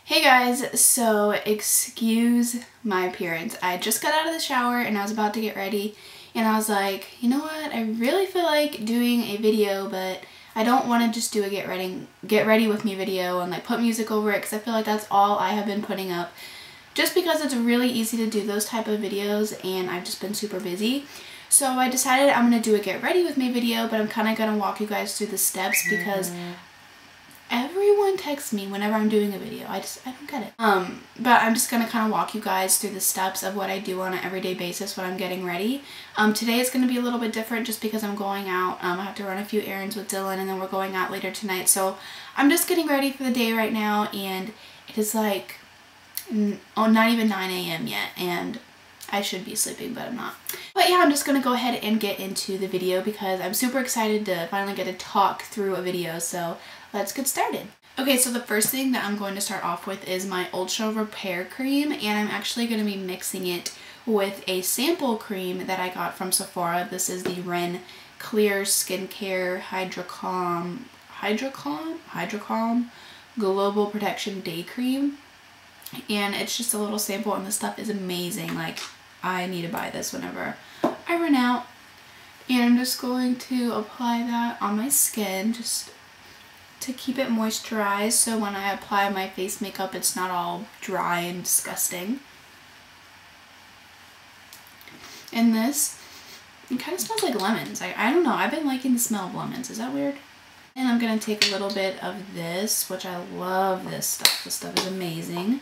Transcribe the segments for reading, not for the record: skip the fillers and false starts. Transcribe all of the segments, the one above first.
Hey guys, so excuse my appearance. I just got out of the shower and I was about to get ready and I was like, you know what, I really feel like doing a video, but I don't want to just do a get ready with me video and like put music over it because I feel like that's all I have been putting up just because it's really easy to do those type of videos and I've just been super busy. So I decided I'm going to do a get ready with me video, but I'm kind of going to walk you guys through the steps because everyone texts me whenever I'm doing a video. I don't get it. But I'm just going to kind of walk you guys through the steps of what I do on an everyday basis when I'm getting ready. Today is going to be a little bit different just because I'm going out. I have to run a few errands with Dylan and then we're going out later tonight. So I'm just getting ready for the day right now and it is like, not even 9 a.m. yet and I should be sleeping, but I'm not. But yeah, I'm just going to go ahead and get into the video because I'm super excited to finally get to talk through a video. So let's get started. Okay, so the first thing that I'm going to start off with is my Ultra Repair Cream, and I'm actually going to be mixing it with a sample cream that I got from Sephora. This is the Ren Clear Skincare Hydrocalm Global Protection Day Cream. And it's just a little sample and this stuff is amazing. Like, I need to buy this whenever I run out. And I'm just going to apply that on my skin just to keep it moisturized so when I apply my face makeup it's not all dry and disgusting. And this, it kind of smells like lemons. I don't know, I've been liking the smell of lemons. Is that weird? And I'm going to take a little bit of this, which I love this stuff. This stuff is amazing.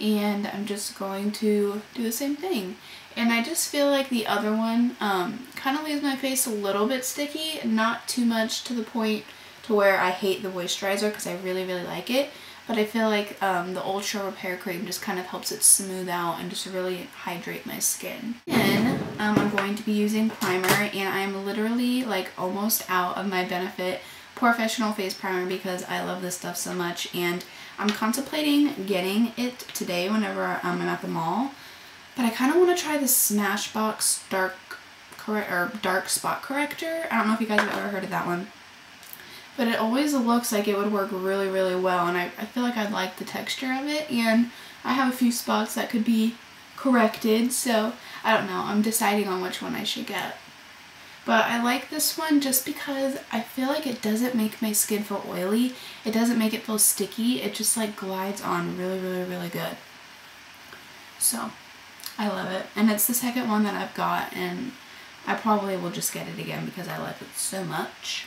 And I'm just going to do the same thing. And I just feel like the other one kind of leaves my face a little bit sticky, not too much to the point to where I hate the moisturizer because I really like it. But I feel like the Ultra Repair Cream just kind of helps it smooth out and just really hydrate my skin. And I'm going to be using primer, and I am literally like almost out of my Benefit Professional Face Primer because I love this stuff so much, and I'm contemplating getting it today whenever I'm at the mall. But I kind of want to try the Smashbox Dark Spot Corrector. I don't know if you guys have ever heard of that one. But it always looks like it would work really well, and I feel like I'd like the texture of it, and I have a few spots that could be corrected, so I don't know. I'm deciding on which one I should get. But I like this one just because I feel like it doesn't make my skin feel oily. It doesn't make it feel sticky. It just like glides on really good. So I love it. And it's the second one that I've got, and I probably will just get it again because I like it so much.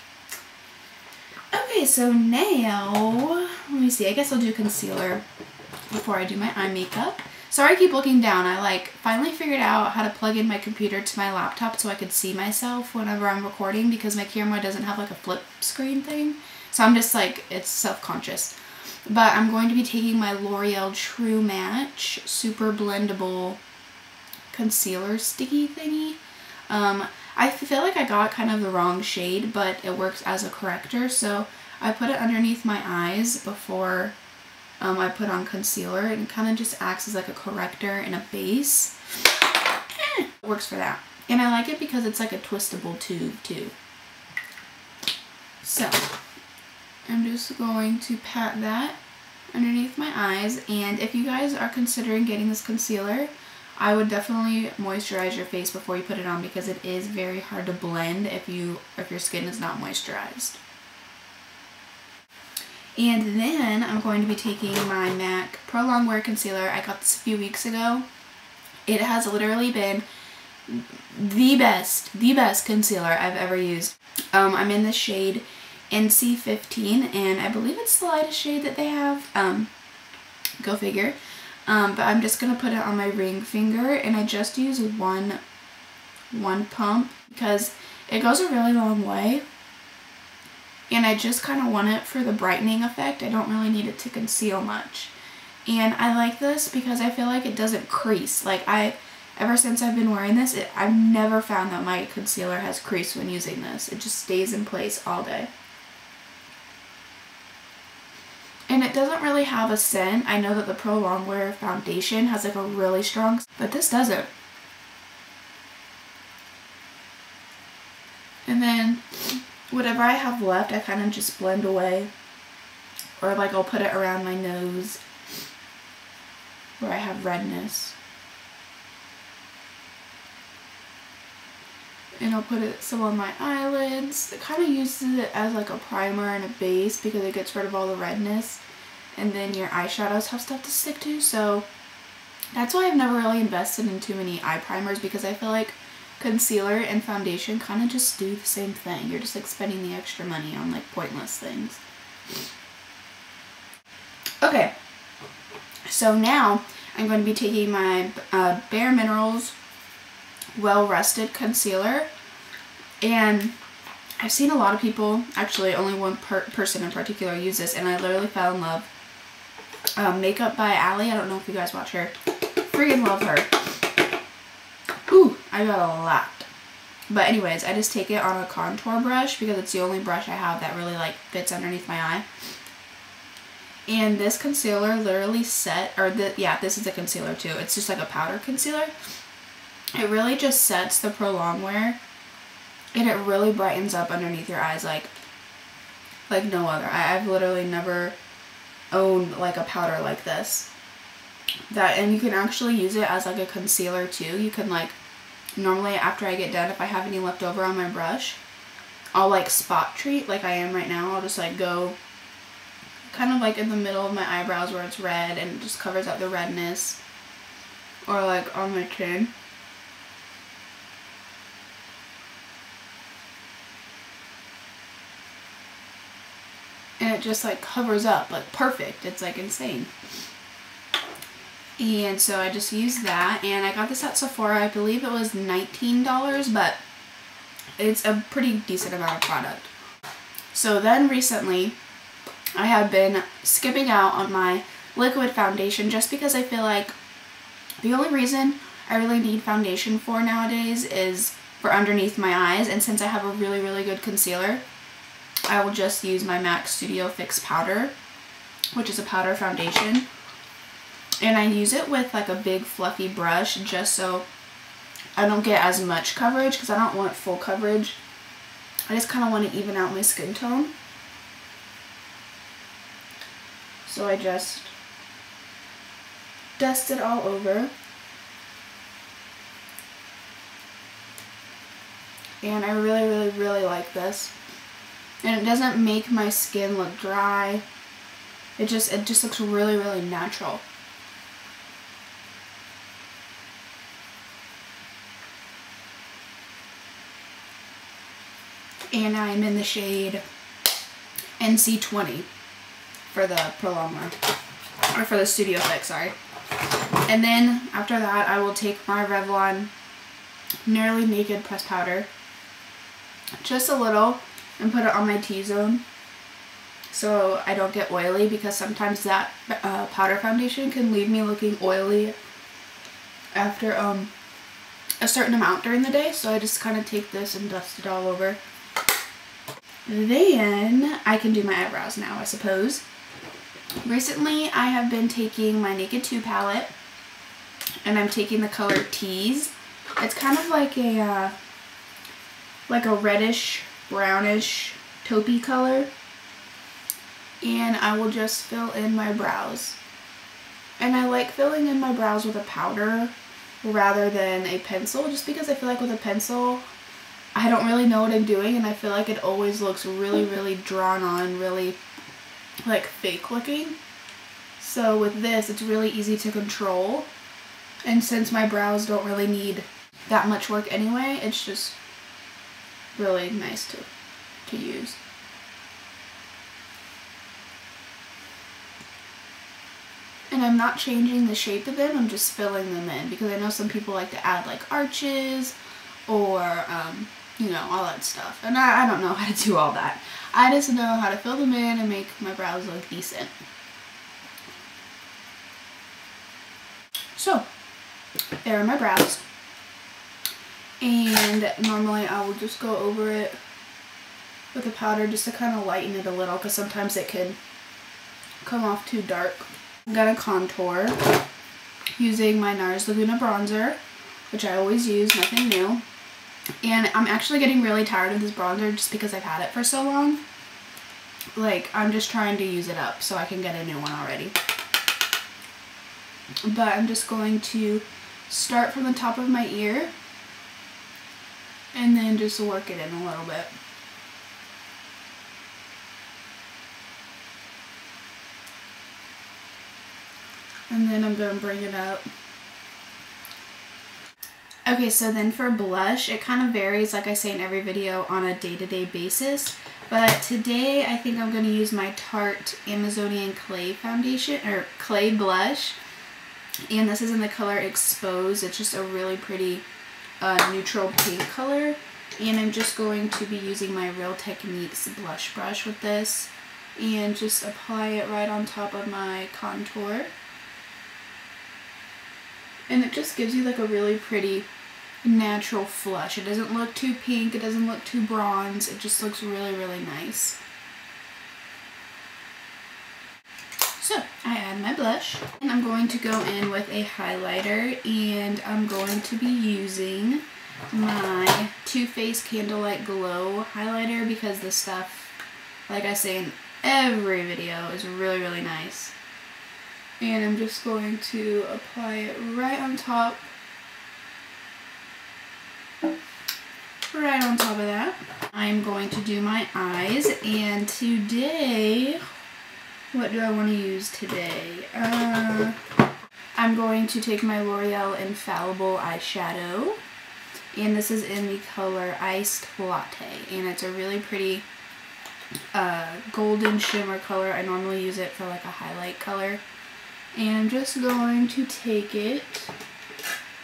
Okay, so now, let me see. I guess I'll do concealer before I do my eye makeup. Sorry I keep looking down. I like finally figured out how to plug in my computer to my laptop so I could see myself whenever I'm recording because my camera doesn't have like a flip screen thing. So I'm just like, it's self-conscious. But I'm going to be taking my L'Oreal True Match Super Blendable Concealer Sticky thingy. I feel like I got kind of the wrong shade, but it works as a corrector. So I put it underneath my eyes before I put on concealer, and it kind of just acts as like a corrector and a base. It works for that. And I like it because it's like a twistable tube too. So I'm just going to pat that underneath my eyes, and if you guys are considering getting this concealer, I would definitely moisturize your face before you put it on because it is very hard to blend if your skin is not moisturized. And then I'm going to be taking my MAC Pro Longwear Concealer. I got this a few weeks ago. It has literally been the best concealer I've ever used. I'm in the shade NC15, and I believe it's the lightest shade that they have. Go figure. But I'm just going to put it on my ring finger, and I just use one pump because it goes a really long way. And I just kind of want it for the brightening effect. I don't really need it to conceal much. And I like this because I feel like it doesn't crease. Like ever since I've been wearing this, I've never found that my concealer has crease when using this. It just stays in place all day. And it doesn't really have a scent. I know that the Pro Longwear foundation has like a really strong, but this doesn't. And then whatever I have left, I kind of just blend away. Or like I'll put it around my nose have redness. And I'll put some on my eyelids. It kind of uses it as like a primer and a base because it gets rid of all the redness. And then your eyeshadows have stuff to stick to. So that's why I've never really invested in too many eye primers, because I feel like concealer and foundation kind of just do the same thing. You're just like spending the extra money on like pointless things. Okay, so now I'm going to be taking my Bare Minerals Well Rested Concealer, and I've seen a lot of people, actually only one person in particular, use this, and I literally fell in love. Makeup by Ali, I don't know if you guys watch her. Freaking love her. Ooh, I got a lot. But anyways, I just take it on a contour brush because it's the only brush I have that really like fits underneath my eye. And this concealer literally yeah, this is a concealer too. It's just like a powder concealer. It really just sets the pro longwear, and it really brightens up underneath your eyes like no other. I've literally never owned like a powder like this. And you can actually use it as like a concealer too. You can like, normally after I get done, if I have any left over on my brush, I'll like spot treat like I am right now. I'll just like go kind of like in the middle of my eyebrows where it's red, and it just covers up the redness, or like on my chin. And it just like covers up like perfect. It's like insane. And so I just used that, and I got this at Sephora. I believe it was $19, but it's a pretty decent amount of product. So then recently I have been skipping out on my liquid foundation just because I feel like the only reason I really need foundation for nowadays is for underneath my eyes, and since I have a really, really good concealer, I will just use my MAC Studio Fix powder, which is a powder foundation. And I use it with like a big fluffy brush just so I don't get as much coverage, because I don't want full coverage. I just kind of want to even out my skin tone. So I just dust it all over. And I really, really, really like this. And it doesn't make my skin look dry. It just looks really, really natural. And I'm in the shade NC20 for the Pro Longwear, or for the Studio Fix, sorry. And then after that, I will take my Revlon Nearly Naked Pressed Powder, just a little, and put it on my T-zone so I don't get oily, because sometimes that powder foundation can leave me looking oily after a certain amount during the day. So I just kind of take this and dust it all over. Then I can do my eyebrows now, I suppose. Recently I have been taking my Naked 2 palette, and I'm taking the color Tease. It's kind of like a reddish, brownish, taupey color. And I will just fill in my brows. And I like filling in my brows with a powder rather than a pencil, just because I feel like with a pencil, I don't really know what I'm doing, and I feel like it always looks really, really drawn on, really like fake looking. So with this, it's really easy to control. And since my brows don't really need that much work anyway, it's just really nice to use. And I'm not changing the shape of them, I'm just filling them in, because I know some people like to add like arches or you know, all that stuff. And I don't know how to do all that. I just know how to fill them in and make my brows look decent. So, there are my brows. And normally I will just go over it with a powder just to kind of lighten it a little, because sometimes it can come off too dark. I'm gonna contour using my NARS Laguna bronzer, which I always use, nothing new. And I'm actually getting really tired of this bronzer just because I've had it for so long. Like, I'm just trying to use it up so I can get a new one already. but I'm just going to start from the top of my ear and then just work it in a little bit. And then I'm going to bring it up. Okay, so then for blush, it kind of varies, like I say in every video, on a day-to-day basis. But today, I think I'm going to use my Tarte Amazonian Clay foundation, or clay blush. And this is in the color Expose. It's just a really pretty neutral pink color. And I'm just going to be using my Real Techniques blush brush with this. And just apply it right on top of my contour. And it just gives you like a really pretty natural flush. It doesn't look too pink, it doesn't look too bronze, it just looks really, really nice. So, I add my blush, and I'm going to go in with a highlighter, and I'm going to be using my Too Faced Candlelight Glow highlighter because this stuff, like I say in every video, is really, really nice. And I'm just going to apply it right on top. Right on top of that. I'm going to do my eyes, and today, what do I want to use today? I'm going to take my L'Oreal Infallible eyeshadow, and this is in the color Iced Latte, and it's a really pretty golden shimmer color. I normally use it for like a highlight color. And I'm just going to take it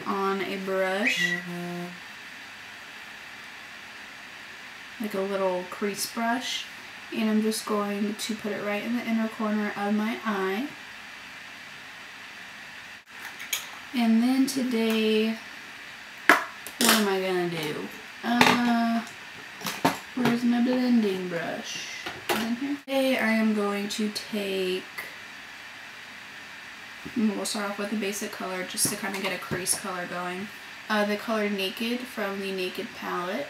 on a brush, like a little crease brush, and I'm just going to put it right in the inner corner of my eye. And then today, what am I gonna do? Where's my blending brush? In here? Today I am going to take, we'll start off with a basic color just to kind of get a crease color going. The color Naked from the Naked palette.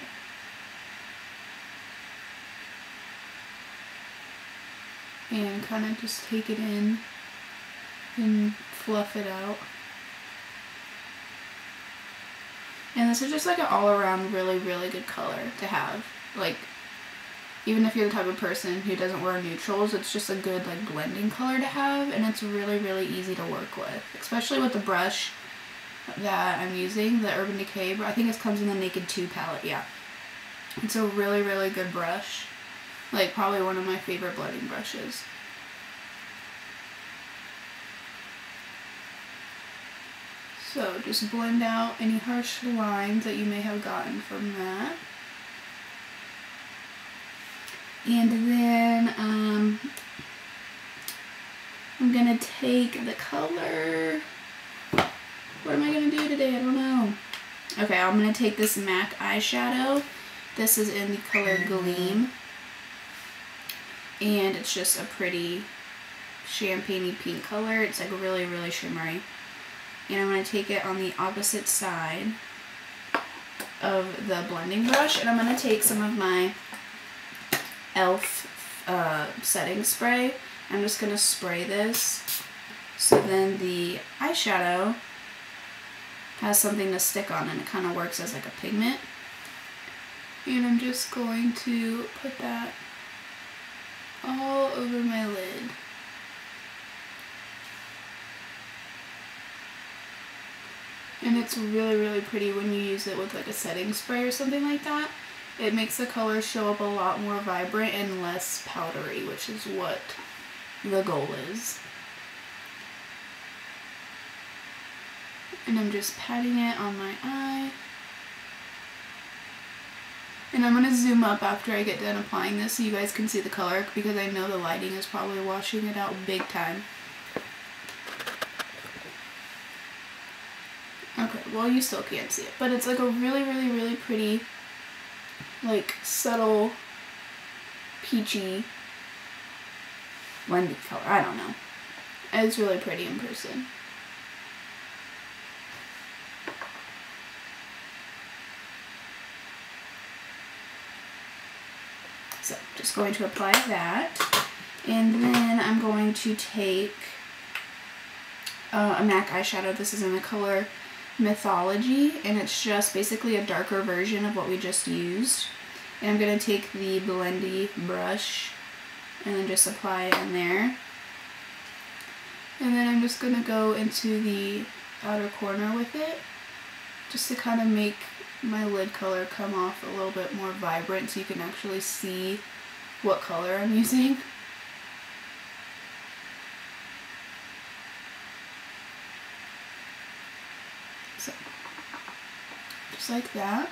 And kind of just take it in and fluff it out. And this is just like an all-around really, really good color to have. Like, even if you're the type of person who doesn't wear neutrals, it's just a good like blending color to have, and it's really, really easy to work with. Especially with the brush that I'm using, the Urban Decay. I think it comes in the Naked 2 palette, yeah. It's a really, really good brush. Like, probably one of my favorite blending brushes. So, just blend out any harsh lines that you may have gotten from that. And then, I'm gonna take the color, what am I gonna do today? I don't know. Okay, I'm gonna take this MAC eyeshadow. This is in the color Gleam. And it's just a pretty champagne-y pink color. It's like really, really shimmery. And I'm going to take it on the opposite side of the blending brush. And I'm going to take some of my e.l.f. setting spray. I'm just going to spray this. So then the eyeshadow has something to stick on, and it kind of works as like a pigment. And I'm just going to put that all over my lid. And it's really, really pretty when you use it with like a setting spray or something like that. It makes the color show up a lot more vibrant and less powdery, which is what the goal is. And I'm just patting it on my eye. And I'm going to zoom up after I get done applying this so you guys can see the color, because I know the lighting is probably washing it out big time. Okay, well you still can't see it, but it's like a really, really, really pretty, like subtle, peachy, blended color. I don't know. It's really pretty in person. So, just going to apply that, and then I'm going to take a MAC eyeshadow. This is in the color Mythology, and it's just basically a darker version of what we just used. And I'm going to take the blendy brush and then just apply it in there. And then I'm just going to go into the outer corner with it, just to kind of make my lid color come off a little bit more vibrant so you can actually see what color I'm using. So, just like that.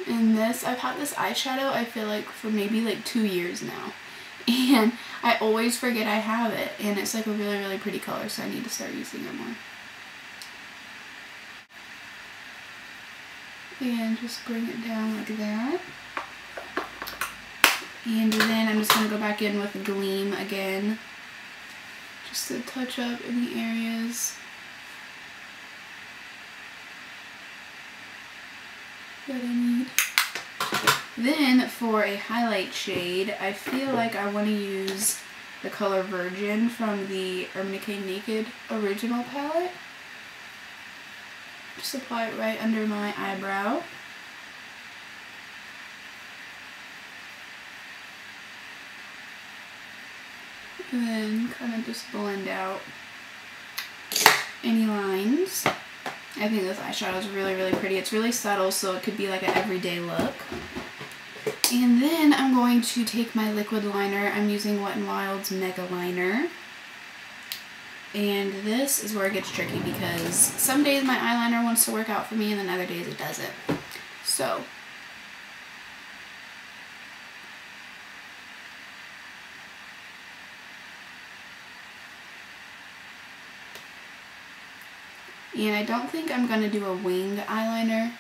And this, I've had this eyeshadow, I feel like, for maybe like 2 years now. And I always forget I have it. And it's like a really, really pretty color, so I need to start using it more. And just bring it down like that. And then I'm just going to go back in with Gleam again, just to touch up in the areas that I need. Then for a highlight shade, I feel like I want to use the color Virgin from the Urban Decay Naked Original palette. Just apply it right under my eyebrow. And then kind of just blend out any lines. I think this eyeshadow is really, really pretty. It's really subtle, so it could be like an everyday look. And then I'm going to take my liquid liner. I'm using Wet n Wild's Mega Liner. And this is where it gets tricky because some days my eyeliner wants to work out for me and then other days it doesn't. So, and I don't think I'm going to do a winged eyeliner.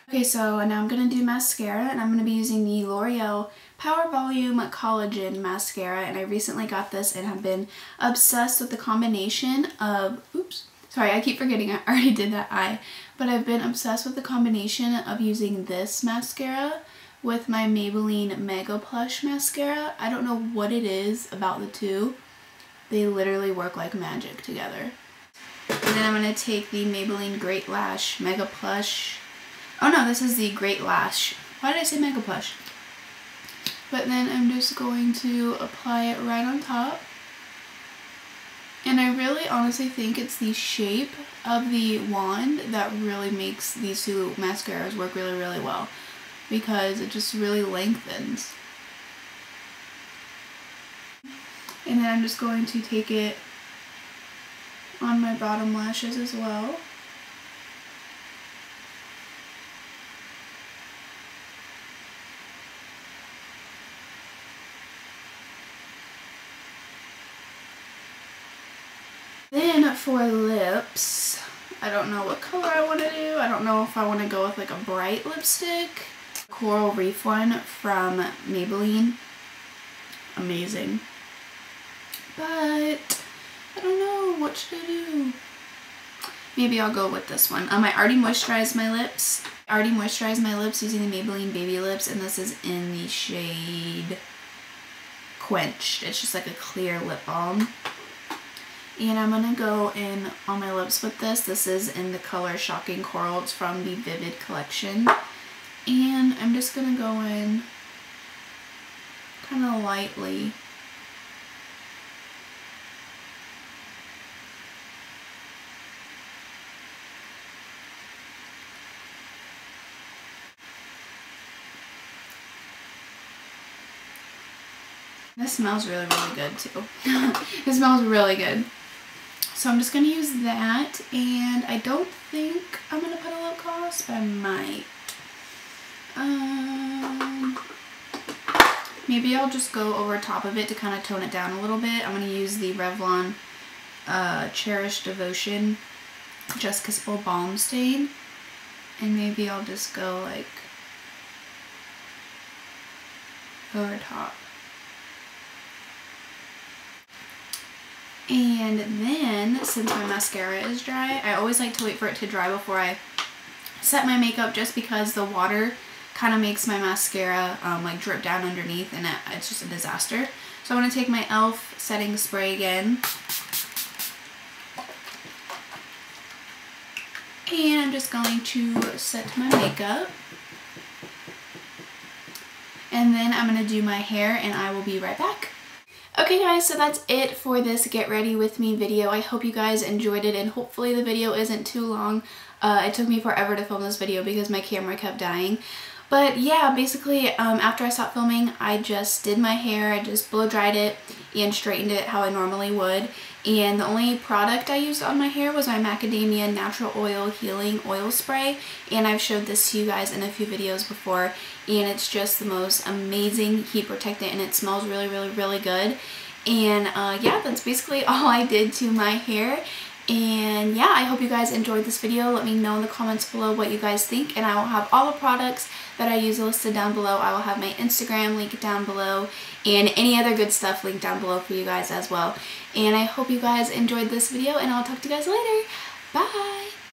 Okay, so now I'm going to do mascara, and I'm going to be using the L'Oreal Power Volume Collagen Mascara, and I recently got this and have been obsessed with the combination of, oops, sorry, I keep forgetting I already did that eye, but I've been obsessed with the combination of using this mascara with my Maybelline Mega Plush Mascara. I don't know what it is about the two. They literally work like magic together. And then I'm going to take the Maybelline Great Lash Mega Plush. Oh no, this is the Great Lash. Why did I say Mega Plush? But then I'm just going to apply it right on top. And I really honestly think it's the shape of the wand that really makes these two mascaras work really, really well. Because it just really lengthens. And then I'm just going to take it on my bottom lashes as well. Then for lips, I don't know what color I want to do. I don't know if I want to go with like a bright lipstick. Coral Reef one from Maybelline. Amazing. But I don't know, what should I do? Maybe I'll go with this one. I already moisturized my lips. I already moisturized my lips using the Maybelline Baby Lips, and this is in the shade Quenched. It's just like a clear lip balm. And I'm going to go in on my lips with this. This is in the color Shocking Coral. It's from the Vivid collection. And I'm just going to go in kind of lightly. This smells really, really good too. It smells really good. So I'm just going to use that, and I don't think I'm going to put a lip gloss, but I might. Maybe I'll just go over top of it to kind of tone it down a little bit. I'm going to use the Revlon Cherish Devotion Just Kissable Balm Stain. And maybe I'll just go like over top. And then, since my mascara is dry, I always like to wait for it to dry before I set my makeup, just because the water kind of makes my mascara like drip down underneath, and it's just a disaster. So I'm going to take my e.l.f. setting spray again. And I'm just going to set my makeup. And then I'm going to do my hair, and I will be right back. Okay guys, so that's it for this get ready with me video. I hope you guys enjoyed it, and hopefully the video isn't too long. It took me forever to film this video because my camera kept dying. But yeah, basically after I stopped filming, I just did my hair. I just blow dried it and straightened it how I normally would. And the only product I used on my hair was my Macadamia Natural Oil Healing Oil Spray. And I've showed this to you guys in a few videos before. And it's just the most amazing heat protectant, and it smells really, really, really good. And yeah, that's basically all I did to my hair. And yeah, I hope you guys enjoyed this video. Let me know in the comments below what you guys think, and I will have all the products that I use listed down below. I will have my Instagram link down below, and any other good stuff linked down below for you guys as well. And I hope you guys enjoyed this video, and I'll talk to you guys later. Bye!